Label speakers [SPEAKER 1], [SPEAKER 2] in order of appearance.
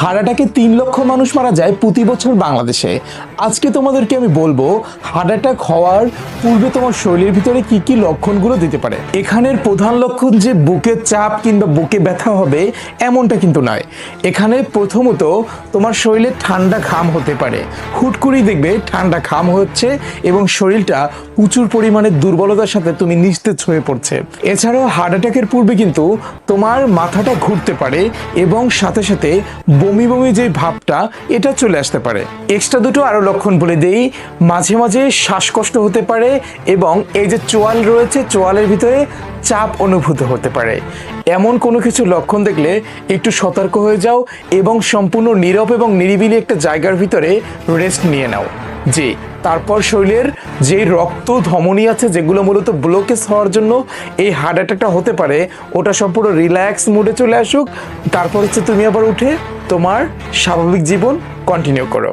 [SPEAKER 1] Heart অ্যাটাকে 3 লক্ষ মানুষ মারা যায় প্রতি বছর বাংলাদেশে। আজকে তোমাদেরকে আমি বলবো হার্ট অ্যাটাক হওয়ার পূর্বে তোমার শরীরের ভিতরে কি কি লক্ষণগুলো দিতে পারে। এখানের প্রধান লক্ষণ যে বুকে চাপ কিংবা বুকে ব্যথা হবে এমনটা কিন্তু নয়। এখানে প্রথমত তোমার শরীরে ঠান্ডা ঘাম হতে পারে, হুট করেই দেখবে ঠান্ডা ঘাম হচ্ছে এবং শরীরটা প্রচুর পরিমাণে দুর্বলতার সাথে তুমি নিস্তেজ হয়ে পড়ছে। এছাড়াও হার্ট অ্যাটাকের পূর্বে কিন্তু তোমার মাথাটা ঘুরতে পারে এবং সাথে সাথে বমি বমি যে ভাবটা এটা চলে আসতে পারে। এক্সট্রা দুটো আরো লক্ষণ বলে দেই, মাঝে মাঝে শ্বাসকষ্ট হতে পারে এবং এই যে চোয়াল রয়েছে চোয়ালের ভিতরে চাপ অনুভূত হতে পারে। এমন কোনো কিছু লক্ষণ দেখলে একটু সতর্ক হয়ে যাও এবং সম্পূর্ণ নীরব এবং নিরিবিলি একটা জায়গার ভিতরে রেস্ট নিয়ে নাও। জি, তারপর শরীরের যে রক্ত ধমনী আছে যেগুলো মূলত ব্লকেজ হওয়ার জন্য এই হার্ট অ্যাটাকটা হতে পারে ওটা সম্পূর্ণ রিল্যাক্স মুডে চলে আসুক। তারপর হচ্ছে তুমি আবার উঠে তোমার স্বাভাবিক জীবন কন্টিনিউ করো।